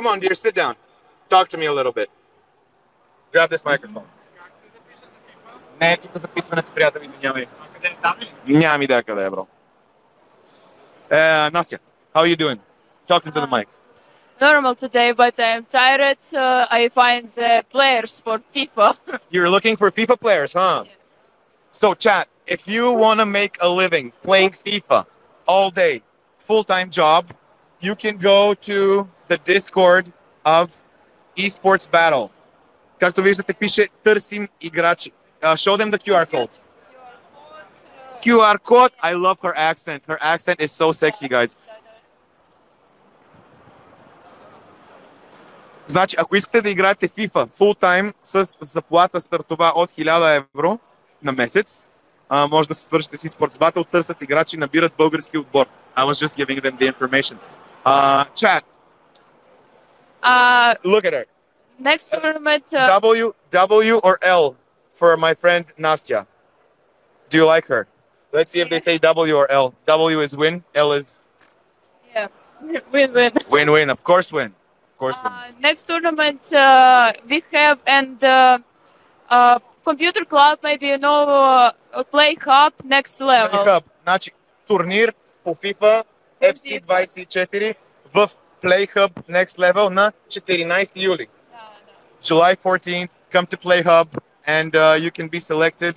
Come on, dear, sit down. Talk to me a little bit. Grab this microphone. Не е тук записването, приятел, извинявай. Нямам идея къде е, бро. Настя, how are you doing? Talking to the mic. Normal today, but I'm tired. I find players for FIFA. You're looking for FIFA players, huh? Yeah. So, chat, if you want to make a living playing FIFA all day, full-time job, you can go to the Discord of Esports Battle. Както виждате, пише търсим играчи. Show them the QR code. QR code. I love her accent. Her accent is so sexy, guys. Значи, ако искате да играете FIFA full time с заплата стартова от 1000 евро на месец, може да се свършите си Sports Battle, търсят играчи, набират български отбор. I was just giving them the information. Chat. Look at her. Next tournament. W or L for my friend Nastya. Do you like her? Let's see if they say W or L. W is win. L is Yeah, win-win. Win-win. Of course win. Of course win. Next tournament we have and computer club, maybe play hub next level. Play hub. Значи, турнир по FIFA FC24 в Play Hub Next Level на 14 юли. July 14th, come to Play Hub and you can be selected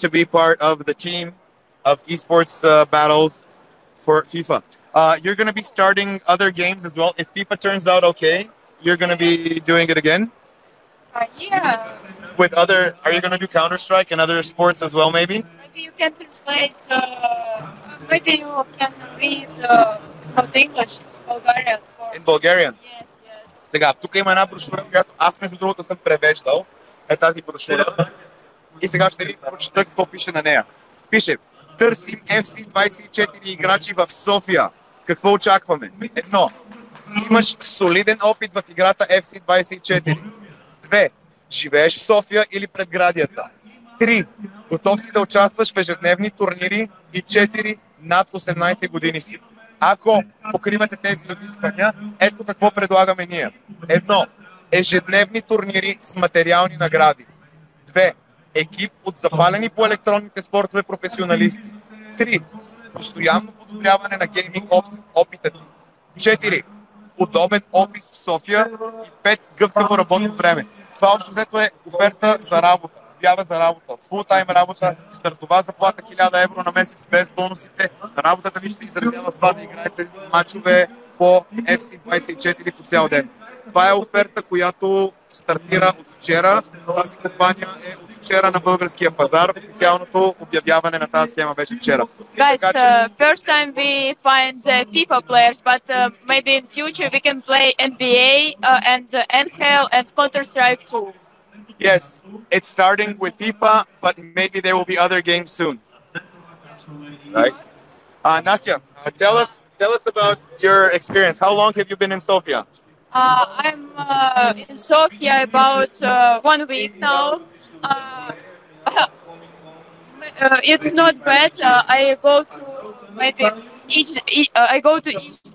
to be part of the team of esports battles for FIFA. You're going to be starting other games as well. If FIFA turns out okay, you're going to be doing it again? Yeah. With other, are you going to do Counter-Strike and other sports as well, maybe? Maybe you can translate, maybe you can read to English, Bulgarian. In Bulgarian? Yes, yes. Сега, тук има една брошура, която аз между другото съм превеждал. Е тази брошура. И сега ще ви прочета какво пише на нея. Пише: търсим FC24 играчи в София. Какво очакваме? 1. Имаш солиден опит в играта FC24. 2. Живееш в София или предградията. 3. Готов си да участваш в ежедневни турнири. И 4. Над 18 години си. Ако покривате тези изисквания, ето какво предлагаме ние. 1. Ежедневни турнири с материални награди. 2. Екип от запалени по електронните спортове професионалисти. 3. Постоянно подобряване на гейминг опита ти. 4. Удобен офис в София. И 5. Гъвкаво работно време. Това общо взето е оферта за работа. Обява за работа. Фултайм работа, стартова заплата 1000 евро на месец без бонусите. Работата ви ще се изразява в това да играете мачове по FC24 по цял ден. Това е оферта, която стартира от вчера. Тази компания е от вчера на българския пазар. Официалното обявяване на тази схема беше вчера. Guys, first time we find FIFA players, but maybe in future we can play NBA and NHL and Counter-Strike too. Yes, it's starting with FIFA, but maybe there will be other games soon. Right? Nastya, tell us about your experience. How long have you been in Sofia? I'm in Sofia about 1 week now. It's not bad. I go to maybe each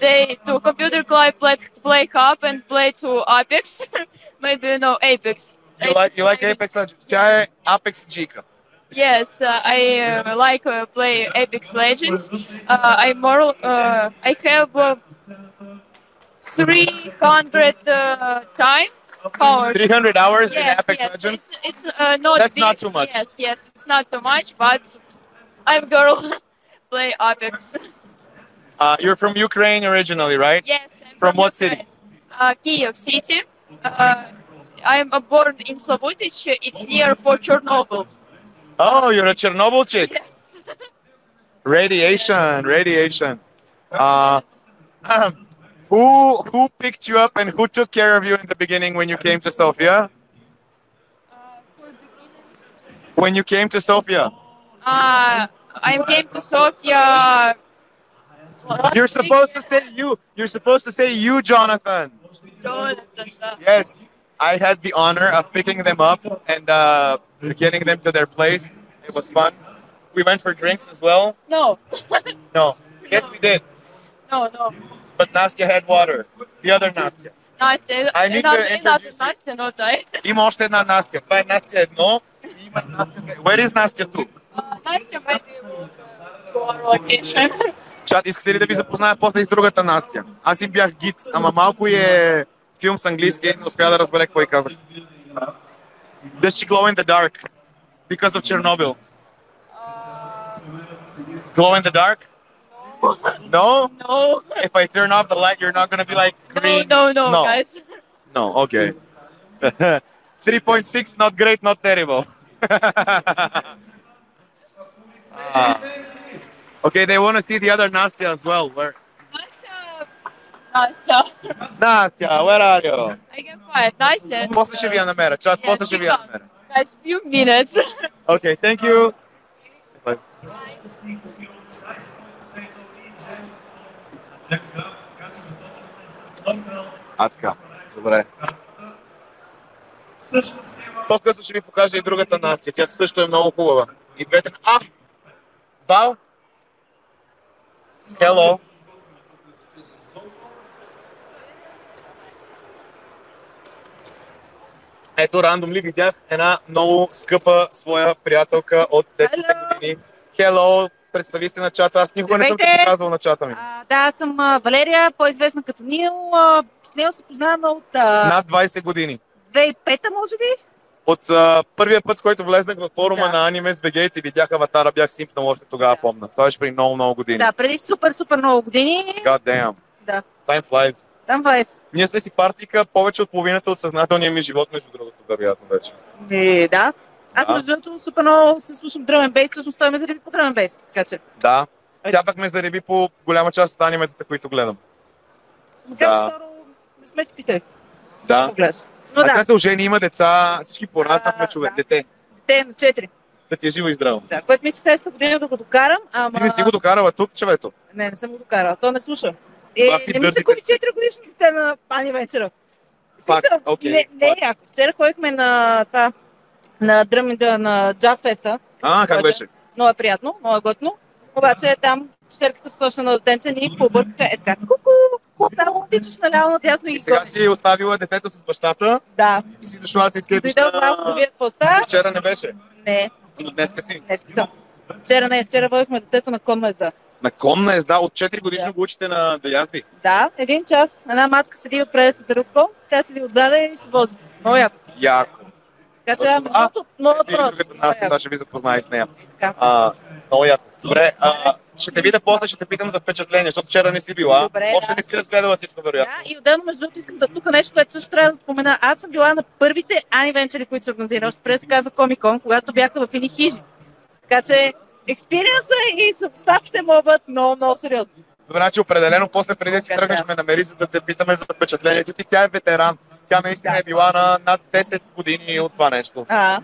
day to computer club, play hub, and play to Apex. Maybe Apex. You like Apex Legends? Tja je Apex Jika. Yes, I like play Apex Legends. I have 300 time hours. 300 hours in Yes, Apex yes. Legends? It's not That's big. not too much. Yes, it's not too much, but I'm girl. Play Apex. You're from Ukraine originally, right? Yes. I'm From what Ukraine. city? Kyiv city. I'm born in Slobodich. It's near for Chernobyl. Oh, you're a Chernobyl chick. Yes. Radiation. Who picked you up and who took care of you in the beginning when you came to Sofia? When you came to Sofia? I came to Sofia. You're supposed to say you. You're supposed to say you, Jonathan. Yes, I had the honor of picking them up and getting them to their place. It was fun. We went for drinks as well. No. No. Yes, we did. No. But Nastya had water. The other Nastya. Настя. I need to introduce you. Настя, not I. Има още една Настя. Това е Настя 1 и има и Настя 2. Where is Настя 2? Настя, maybe will go to our location. Чат, искате ли да ви запозная после и с другата Настя? Аз им бях гид, ама малко е филм с английски и не успя да разбере какво и казах. Does she glow in the dark? Because of Chernobyl. Glow in the dark? No? No. If I turn off the light, you're not gonna be like green. No, guys. No, okay. 3.6, not great, not terrible. Okay, they want to see the other Nastya as well. Where? Настя. Nastya, where are you? I can find Настя. После ще ви я намеря, чат, после ще ви я намеря. Guys, few minutes. Okay, thank you. Bye. Така, добре. По-късно ще ви покажа и другата Настя. Тя също е много хубава. И двете... Вал? Hello. Ето, рандомли видях една много скъпа своя приятелка от 10 години. Hello, представи се на чата. Аз никога не съм те показвал на чата ми. Да, аз съм Валерия, по-известна като Нил. С Нил се познаваме от... Над 20 години. 2005-та, може би? От първия път, който влезнах в форума на Anime SBG и ти видях аватара, бях симпнал още тогава, помня. Това беше преди много години. Да, преди супер много години. God damn. Да. Time flies. Там 20. Ние сме си партийка повече от половината от съзнателния ми живот, между другото, вероятно вече. Да. Аз между другото супер много се слушам дръмен бейс, всъщност той ме зареби по дръмен бейс. Така че... Да. Тя пък ме зареби по голяма част от аниметата, които гледам. Да. Второ, не сме си писали. Да. Но тя се ожени, има деца, всички пораснахме човек. Дете. Дете на 4. Да ти е живо и здраво. Да, което мисля следващата година да го докарам, ама... Ти не си го докарала тук, човето? Не съм го докарала, то не слуша. Не ми се купи 4 годишни дете на Ани вечера. Не е яко. Вчера ходихме на това, на дръминда на Джаз Феста. Как беше? Много е приятно, много е готино. Обаче там щерката сочна на детенца ни побъркаха така. Ку-ку, само тичаш наляво надясно и сега си оставила детето с бащата. Да. И си дошла да се изкепиш на... малко да видя какво става. Вчера не беше? Не. Но днеска си? Днеска съм. Вчера не, вчера водихме детето на конна езда. На конна езда? От 4 годишно го учите да язди? Да, 1 час. Една мацка седи отпред да се тръпко, тя седи отзаде и се вози. Много яко. Яко. Така че много просто. Сега ще ви запознай с нея. Много яко. Добре, ще те видя после, ще те питам за впечатление, защото вчера не си била. Добре, още не си разгледала всичко, вероятно. Да, и отделно между другото искам да тук нещо, което също трябва да спомена. Аз съм била на първите анимвенчери, които се организира, още преди се казва Комикон, когато бяха в едни хижи. Така че експириенса и съпоставките могат да бъдат много сериозни. Добре, значи определено после преди да си тръгнеш ме намери, за да те питаме за впечатлението ти. Тя е ветеран. Тя наистина е била на над 10 години от това нещо. Не,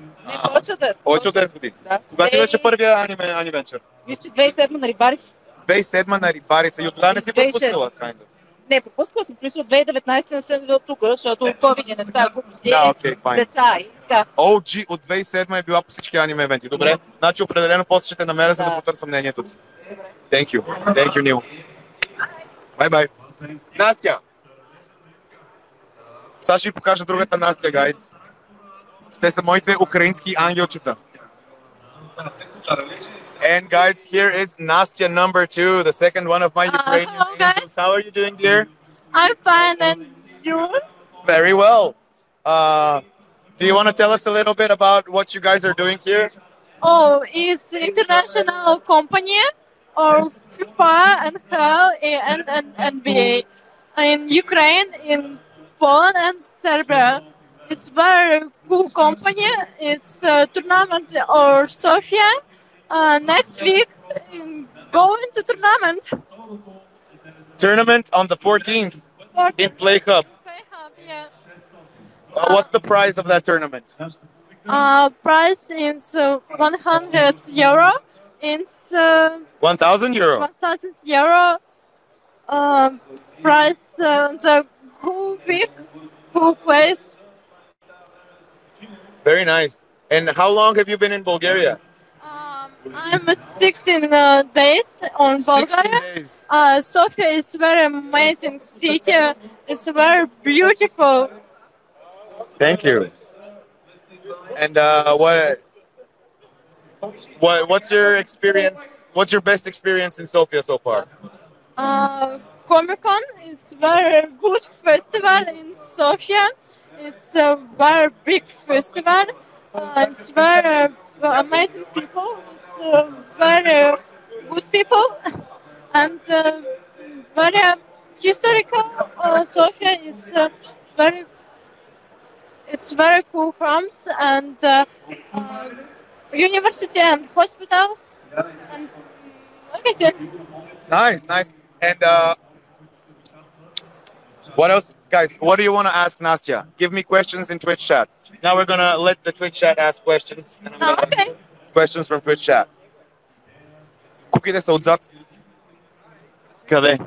повече от 10. Повече от 10 години. Да. Кога ти беше първия анимвенчър? Мисля, че 2007 на Рибарица. 2007 на Рибарица и от тогава не си пропускала, kinda. Не, пропускала съм, мисля, от 2019 не съм била тук, защото COVID неща, глупости, деца и така. OG от 2007 е била по всички аниме евенти. Добре, значи определено после ще те намеря, за да потърсам мнението ти. Thank you. Thank you, Neil. Bye-bye. Настя! Сега ще ви покажа другата Настя, гайс. Те са моите украински ангелчета. And guys, here is Nastya number 2, the second one of my Ukrainian angels. How are you doing, dear? I'm fine, and you? Very well. Do you want to tell us a little bit about what you guys are doing here? It's international company or FIFA and HAL and NBA in Ukraine, in Poland and Serbia. It's very cool company. It's a tournament or Sofia. Next week, go in the tournament. Tournament on the 14th in Play Hub. Play Hub, yeah. What's the prize of that tournament? Price is 100 euro. It's 1,000 euro. 1,000 euro. Price the cool week, cool place. Very nice. And how long have you been in Bulgaria? I'm 16 days on 16 Bulgaria. days. Sofia is very amazing city. It's very beautiful. Thank you. And what's your experience? What's your best experience in Sofia so far? Comic Con is very good festival in Sofia. It's a very big festival. It's very amazing people. It's very good people and very historical. Sofia is very. It's very cool farms and university and hospitals and magazine. Nice, nice. And what else, guys? What do you want to ask Nastya? Give me questions in Twitch chat. Now we're gonna let the Twitch chat ask questions. And I'm gonna ask Okay. questions from Twitch chat. Куките са отзад. Къде?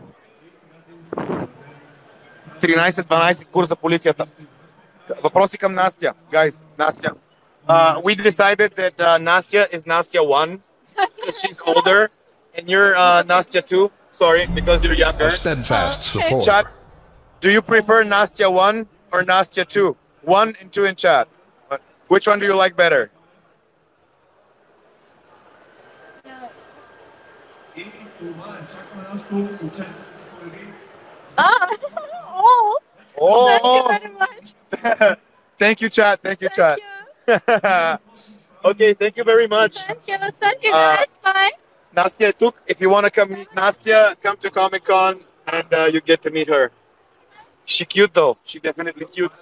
13-12 курс за полицията. Въпроси към Настя. Guys, Nastya. We decided that Nastya is Nastya 1 because she's older and you're Nastya 2. Sorry, because you're younger. Steadfast support. Chat, do you prefer Nastya 1 or Nastya 2? 1 and 2 in chat. Which one do you like better? Oh, Oh, thank you very much. thank you, chat. Thank you, chat. Okay, thank you very much. Thank you guys. Bye. Nastya Tuk, if you want to come meet Nastya, come to Comic Con and you get to meet her. She cute though. She definitely cute.